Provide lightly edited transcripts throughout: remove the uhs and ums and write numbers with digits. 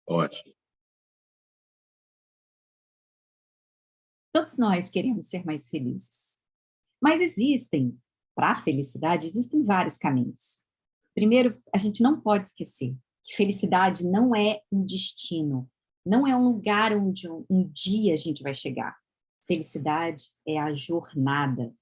Ótimo. Todos nós queremos ser mais felizes. Mas para a felicidade, existem vários caminhos. Primeiro, a gente não pode esquecer que felicidade não é um destino, não é um lugar onde um dia a gente vai chegar. Felicidade é a jornada.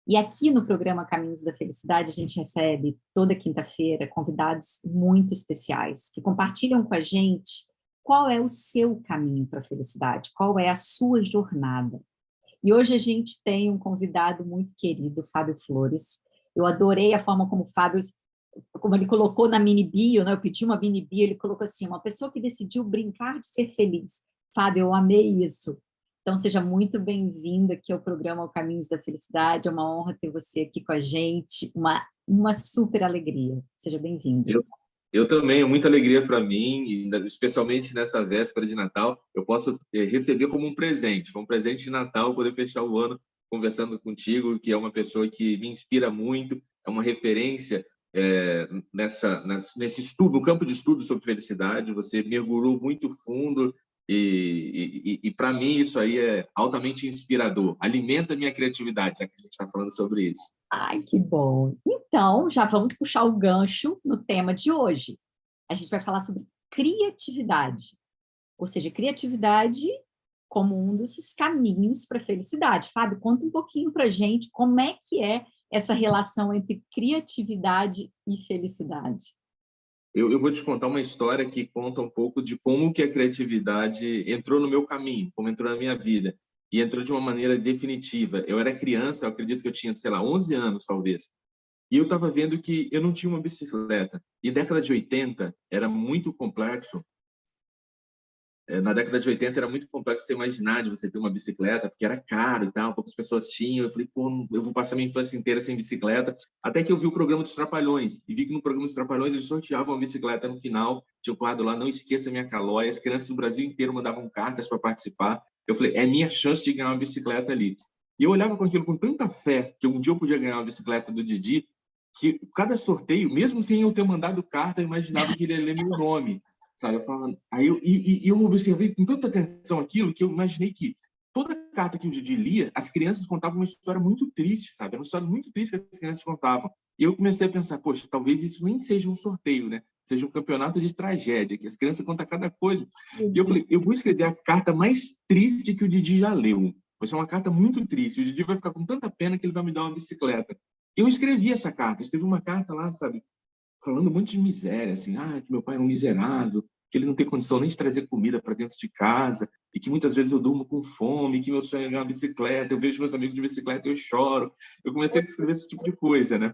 E aqui no programa Caminhos da Felicidade, a gente recebe toda quinta-feira convidados muito especiais que compartilham com a gente qual é o seu caminho para a felicidade, qual é a sua jornada. E hoje a gente tem um convidado muito querido, Fábio Flores. Eu adorei a forma como o Fábio, como ele colocou na mini bio, né? Eu pedi uma mini bio, ele colocou assim, uma pessoa que decidiu brincar de ser feliz. Fábio, eu amei isso. Então, seja muito bem-vindo aqui ao programa Caminhos da Felicidade. É uma honra ter você aqui com a gente. Uma super alegria. Seja bem-vindo. Eu também, é muita alegria para mim, e especialmente nessa véspera de Natal, eu posso receber como um presente. Foi um presente de Natal poder fechar o ano conversando contigo, que é uma pessoa que me inspira muito, é uma referência nesse estudo, no campo de estudo sobre felicidade. Você mergulhou muito fundo e para mim isso aí é altamente inspirador. Alimenta a minha criatividade, já que a gente está falando sobre isso. Ai, que bom. Então, já vamos puxar o gancho no tema de hoje. A gente vai falar sobre criatividade, ou seja, criatividade como um dos caminhos para a felicidade. Fábio, conta um pouquinho para a gente como é que é essa relação entre criatividade e felicidade. Eu vou te contar uma história que conta um pouco de como que a criatividade entrou no meu caminho, como entrou na minha vida. E entrou de uma maneira definitiva. Eu era criança, eu acredito que eu tinha, sei lá, 11 anos, talvez. E eu estava vendo que eu não tinha uma bicicleta. E década de 80 era muito complexo. Na década de 80 era muito complexo você imaginar de você ter uma bicicleta, porque era caro e tal, poucas pessoas tinham. Eu falei, pô, eu vou passar minha infância inteira sem bicicleta. Até que eu vi o programa dos Trapalhões, e vi que no programa dos Trapalhões eles sorteavam uma bicicleta no final. Tinha o quadro lá, não esqueça minha calói. As crianças do Brasil inteiro mandavam cartas para participar. Eu falei, é minha chance de ganhar uma bicicleta ali. E eu olhava com aquilo com tanta fé, que um dia eu podia ganhar uma bicicleta do Didi, que cada sorteio, mesmo sem eu ter mandado carta, eu imaginava que ele ia ler meu nome. Sabe? Eu falava, aí eu observei com tanta atenção aquilo que eu imaginei que toda carta que o Didi lia, as crianças contavam uma história muito triste, sabe? Era uma história muito triste que as crianças contavam. E eu comecei a pensar, poxa, talvez isso nem seja um sorteio, né? Seja um campeonato de tragédia, que as crianças contam cada coisa. E eu falei, eu vou escrever a carta mais triste que o Didi já leu. Vai ser uma carta muito triste. O Didi vai ficar com tanta pena que ele vai me dar uma bicicleta. Eu escrevi essa carta, escrevi uma carta lá, sabe? Falando um monte de miséria, assim, que meu pai é um miserável, que ele não tem condição nem de trazer comida para dentro de casa, e que muitas vezes eu durmo com fome, que meu sonho é ganhar uma bicicleta, eu vejo meus amigos de bicicleta e eu choro. Eu comecei a escrever esse tipo de coisa, né?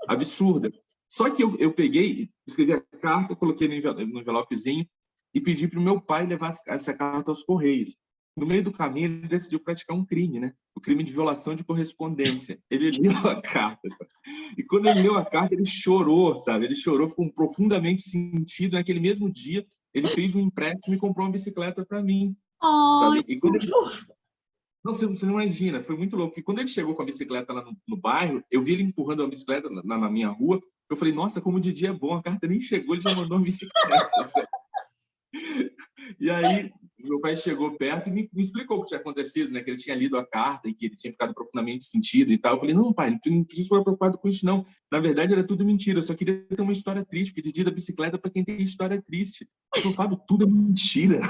Absurda. Só que eu peguei, escrevi a carta, coloquei no envelopezinho e pedi para o meu pai levar essa carta aos Correios. No meio do caminho, ele decidiu praticar um crime, né? O crime de violação de correspondência. Ele leu a carta, sabe? E quando ele leu a carta, ele chorou, sabe? Ele chorou, ficou profundamente sentido. Naquele mesmo dia, ele fez um empréstimo e comprou uma bicicleta para mim, Ai, sabe? E quando ele... Não, você não imagina, foi muito louco. E quando ele chegou com a bicicleta lá no bairro, eu vi ele empurrando a bicicleta na minha rua. Eu falei, nossa, como o Didi é bom, a carta nem chegou, ele já mandou uma bicicleta. E aí, meu pai chegou perto e me explicou o que tinha acontecido, né? Que ele tinha lido a carta e que ele tinha ficado profundamente sentido e tal. Eu falei, não, pai, não precisa ficar preocupado com isso, não. Na verdade, era tudo mentira. Eu só queria ter uma história triste, porque Didi da bicicleta para quem tem história triste. Ele falou, Fábio, tudo é mentira.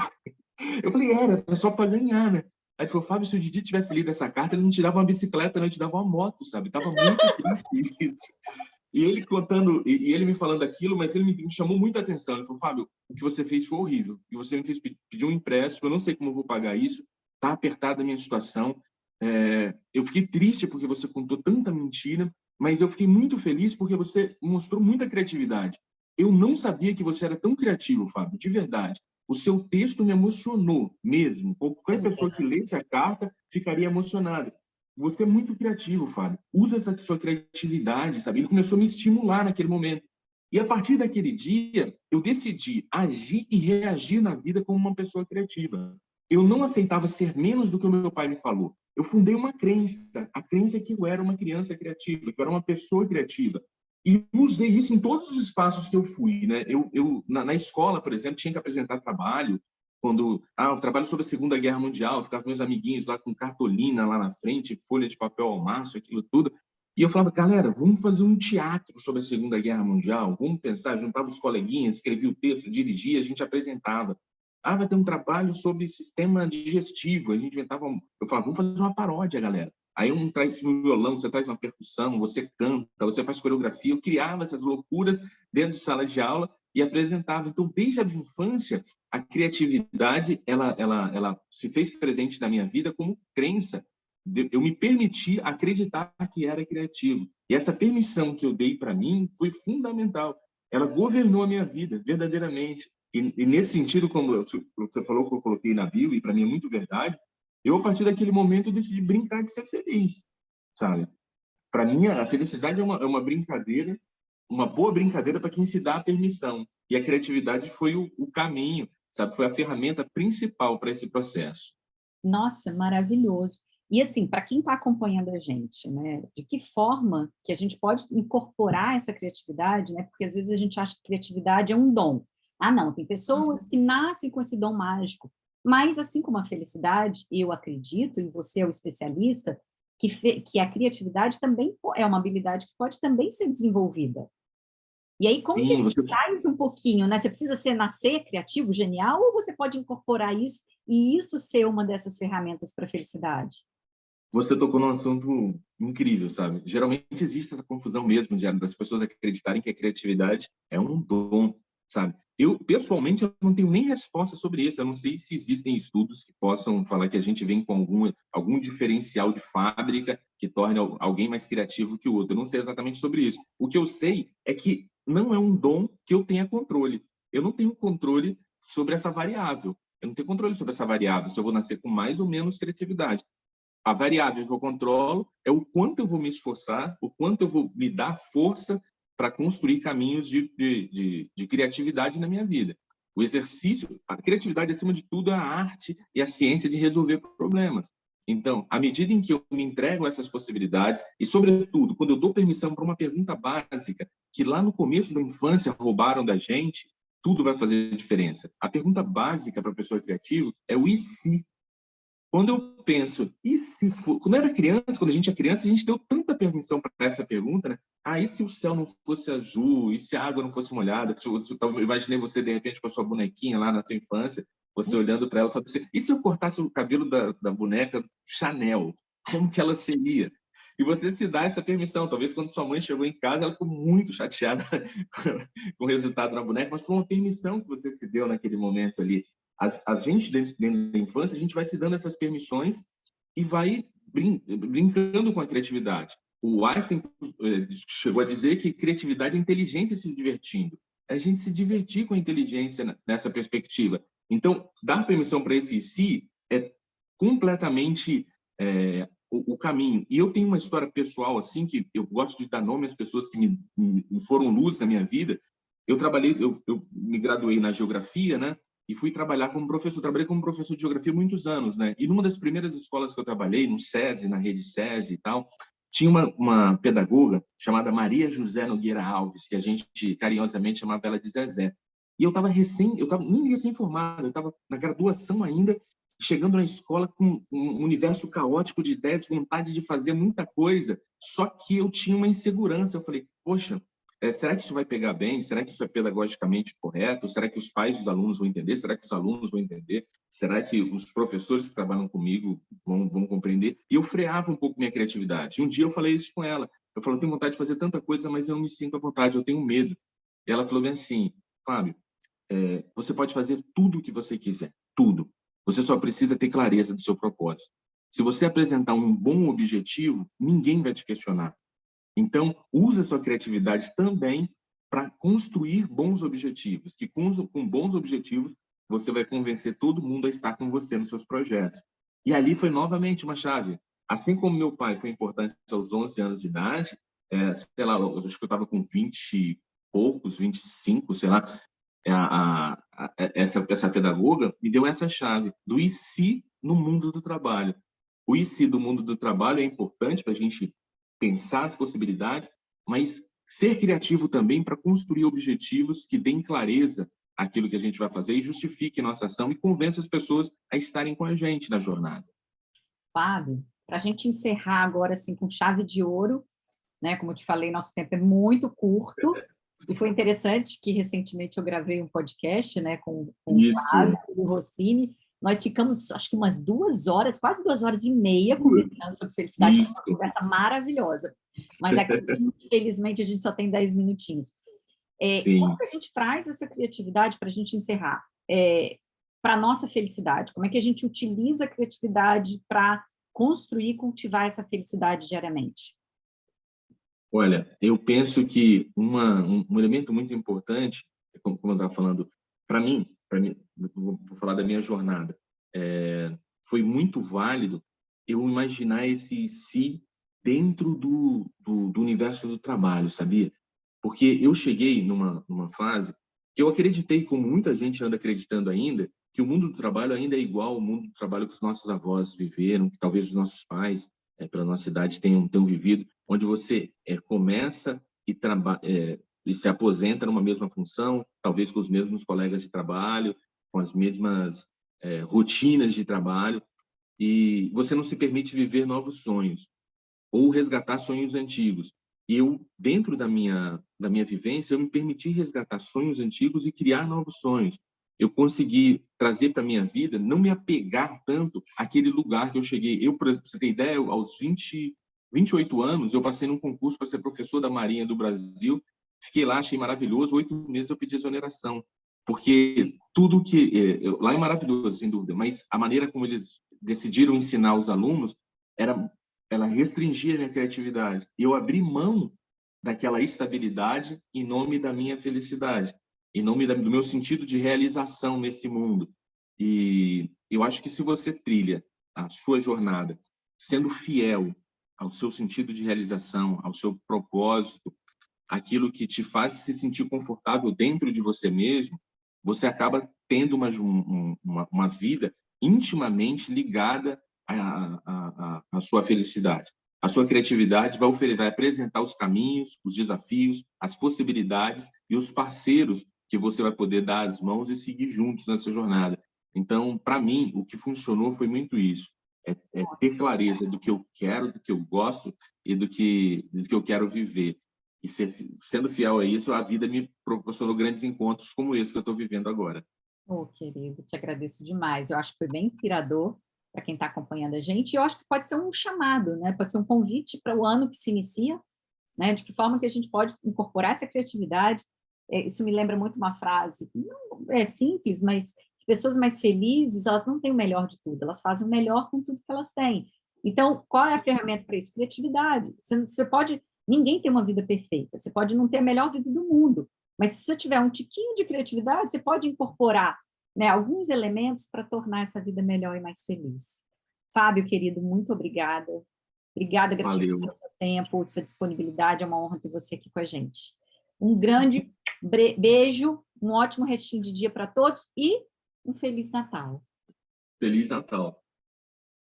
Eu falei, era só para ganhar, né? Aí ele falou, Fábio, se o Didi tivesse lido essa carta, ele não te dava uma bicicleta, não, ele te dava uma moto, sabe? Tava muito triste isso. E ele contando, e ele me falando aquilo, mas ele me chamou muita atenção. Ele falou, Fábio, o que você fez foi horrível. E você me fez pedir um empréstimo, eu não sei como eu vou pagar isso, tá apertada a minha situação. Eu fiquei triste porque você contou tanta mentira, mas eu fiquei muito feliz porque você mostrou muita criatividade. Eu não sabia que você era tão criativo, Fábio, de verdade. O seu texto me emocionou mesmo. Qualquer pessoa que lesse a carta ficaria emocionada. Você é muito criativo, Fábio. Usa essa sua criatividade, sabe? Ele começou a me estimular naquele momento. E a partir daquele dia, eu decidi agir e reagir na vida como uma pessoa criativa. Eu não aceitava ser menos do que o meu pai me falou. Eu fundei uma crença, a crença é que eu era uma criança criativa, que eu era uma pessoa criativa. E usei isso em todos os espaços que eu fui, né? Na escola, por exemplo, tinha que apresentar trabalho, o trabalho sobre a Segunda Guerra Mundial, ficava com meus amiguinhos lá com cartolina lá na frente, folha de papel ao maço, aquilo tudo. E eu falava, galera, vamos fazer um teatro sobre a Segunda Guerra Mundial, vamos pensar, juntava os coleguinhas, escrevia o texto, dirigia, a gente apresentava. Vai ter um trabalho sobre sistema digestivo, a gente inventava, eu falava, vamos fazer uma paródia, galera. Aí um traz um violão, você traz uma percussão, você canta, você faz coreografia. Eu criava essas loucuras dentro de sala de aula e apresentava. Então, desde a infância, a criatividade ela se fez presente na minha vida como crença. Eu me permiti acreditar que era criativo. E essa permissão que eu dei para mim foi fundamental. Ela governou a minha vida, verdadeiramente. E nesse sentido, como você falou que eu coloquei na bio, e para mim é muito verdade, eu, a partir daquele momento, decidi brincar de ser feliz, sabe? Para mim, a felicidade é uma brincadeira, uma boa brincadeira para quem se dá a permissão. E a criatividade foi o caminho, sabe? Foi a ferramenta principal para esse processo. Nossa, maravilhoso. E assim, para quem está acompanhando a gente, né, de que forma que a gente pode incorporar essa criatividade, né? Porque às vezes a gente acha que criatividade é um dom. Não, tem pessoas que nascem com esse dom mágico, mas assim como a felicidade, eu acredito, e você é o especialista, que a criatividade também é uma habilidade que pode também ser desenvolvida. E aí, como que a Sim, gente traz um pouquinho, né? Você precisa nascer criativo, genial, ou você pode incorporar isso e isso ser uma dessas ferramentas para a felicidade? você tocou num assunto incrível, sabe? Geralmente existe essa confusão mesmo das pessoas acreditarem que a criatividade é um dom, sabe? Eu, pessoalmente, eu não tenho nem resposta sobre isso. Eu não sei se existem estudos que possam falar que a gente vem com algum diferencial de fábrica que torne alguém mais criativo que o outro. Eu não sei exatamente sobre isso. O que eu sei é que não é um dom que eu tenha controle. Eu não tenho controle sobre essa variável. Eu não tenho controle sobre essa variável, se eu vou nascer com mais ou menos criatividade. A variável que eu controlo é o quanto eu vou me esforçar, o quanto eu vou me dar força para construir caminhos de criatividade na minha vida. O exercício, a criatividade, acima de tudo, é a arte e a ciência de resolver problemas. Então, à medida em que eu me entrego a essas possibilidades, e, sobretudo, quando eu dou permissão para uma pergunta básica, que lá no começo da infância roubaram da gente, tudo vai fazer diferença. A pergunta básica para a pessoa criativa é o e se? Quando eu penso, e se for... Quando eu era criança, quando a gente é criança, a gente deu tanta permissão para essa pergunta, né? E se o céu não fosse azul? E se a água não fosse molhada? Eu imaginei você, de repente, com a sua bonequinha lá na sua infância, você olhando para ela e falando assim, e se eu cortasse o cabelo da boneca Chanel? Como que ela seria? E você se dá essa permissão. Talvez quando sua mãe chegou em casa, ela ficou muito chateada com o resultado da boneca, mas foi uma permissão que você se deu naquele momento ali. A gente, dentro da infância, a gente vai se dando essas permissões e vai brincando com a criatividade. O Einstein chegou a dizer que criatividade é inteligência se divertindo. É a gente se divertir com a inteligência nessa perspectiva. Então, dar permissão para esse si é completamente o caminho. E eu tenho uma história pessoal, assim, que eu gosto de dar nome às pessoas que me foram luz na minha vida. Eu me graduei na geografia, né? E fui trabalhar como professor. Trabalhei como professor de geografia há muitos anos, né? E numa das primeiras escolas que eu trabalhei, no SESI, na rede SESI e tal, tinha uma pedagoga chamada Maria José Nogueira Alves, que a gente carinhosamente chamava ela de Zezé. E eu estava nem recém-formado, eu estava na graduação ainda, chegando na escola com um universo caótico de ideias, vontade de fazer muita coisa, só que eu tinha uma insegurança. Eu falei, poxa, será que isso vai pegar bem? Será que isso é pedagogicamente correto? Será que os pais dos alunos vão entender? Será que os alunos vão entender? Será que os professores que trabalham comigo vão compreender? E eu freava um pouco minha criatividade. E um dia eu falei isso com ela. Eu falei, eu tenho vontade de fazer tanta coisa, mas eu não me sinto à vontade, eu tenho medo. E ela falou bem assim, Fábio, você pode fazer tudo o que você quiser, tudo. Você só precisa ter clareza do seu propósito. Se você apresentar um bom objetivo, ninguém vai te questionar. Então, use a sua criatividade também para construir bons objetivos, que com bons objetivos você vai convencer todo mundo a estar com você nos seus projetos. E ali foi novamente uma chave. Assim como meu pai foi importante aos 11 anos de idade, sei lá, eu acho que eu estava com 20 e poucos, 25, sei lá, essa pedagoga me deu essa chave do e se no mundo do trabalho. O e se do mundo do trabalho é importante para a gente pensar as possibilidades, mas ser criativo também para construir objetivos que deem clareza àquilo que a gente vai fazer e justifique nossa ação e convença as pessoas a estarem com a gente na jornada. Fábio, para a gente encerrar agora assim com chave de ouro, né? Como eu te falei, nosso tempo é muito curto, e foi interessante que recentemente eu gravei um podcast, né, com o Isso. Fábio e o Rossini. Nós ficamos, acho que umas 2 horas, quase 2 horas e meia conversando sobre felicidade, foi Isso. uma conversa maravilhosa. Mas aqui, infelizmente, a gente só tem 10 minutinhos. Sim. Como que a gente traz essa criatividade para a gente encerrar? Para a nossa felicidade, como é que a gente utiliza a criatividade para construir e cultivar essa felicidade diariamente? Olha, eu penso que um elemento muito importante, como eu estava falando, para mim, vou falar da minha jornada, foi muito válido eu imaginar esse si dentro do universo do trabalho, sabia? Porque eu cheguei numa fase que eu acreditei, como muita gente anda acreditando ainda, que o mundo do trabalho ainda é igual ao mundo do trabalho que os nossos avós viveram, que talvez os nossos pais, pela nossa idade, tenham vivido, onde você começa e se aposenta numa mesma função, talvez com os mesmos colegas de trabalho, com as mesmas rotinas de trabalho, e você não se permite viver novos sonhos ou resgatar sonhos antigos. E eu, dentro da minha vivência, eu me permiti resgatar sonhos antigos e criar novos sonhos. Eu consegui trazer para a minha vida, não me apegar tanto àquele lugar que eu cheguei. Eu, para você ter ideia, aos 28 anos, eu passei num concurso para ser professor da Marinha do Brasil. Fiquei lá, achei maravilhoso. 8 meses eu pedi exoneração. Porque tudo que... lá é maravilhoso, sem dúvida, mas a maneira como eles decidiram ensinar os alunos ela restringia a minha criatividade. Eu abri mão daquela estabilidade em nome da minha felicidade, em nome do meu sentido de realização nesse mundo. E eu acho que se você trilha a sua jornada sendo fiel ao seu sentido de realização, ao seu propósito, aquilo que te faz se sentir confortável dentro de você mesmo, você acaba tendo uma vida intimamente ligada à sua felicidade. A sua criatividade vai apresentar os caminhos, os desafios, as possibilidades e os parceiros que você vai poder dar as mãos e seguir juntos nessa jornada. Então, para mim, o que funcionou foi muito isso. Ter clareza do que eu quero, do que eu gosto e do que eu quero viver. E sendo fiel a isso, a vida me proporcionou grandes encontros como esse que eu estou vivendo agora. Querido, te agradeço demais. Eu acho que foi bem inspirador para quem está acompanhando a gente. E eu acho que pode ser um chamado, né? Pode ser um convite para o ano que se inicia, né? De que forma que a gente pode incorporar essa criatividade. Isso me lembra muito uma frase, não é simples, mas pessoas mais felizes, elas não têm o melhor de tudo, elas fazem o melhor com tudo que elas têm. Então, qual é a ferramenta para isso? Criatividade. Você pode... Ninguém tem uma vida perfeita, você pode não ter a melhor vida do mundo, mas se você tiver um tiquinho de criatividade, você pode incorporar, né, alguns elementos para tornar essa vida melhor e mais feliz. Fábio, querido, muito obrigada. Obrigada, gratidão pelo seu tempo, sua disponibilidade, é uma honra ter você aqui com a gente. Um grande beijo, um ótimo restinho de dia para todos e um Feliz Natal. Feliz Natal.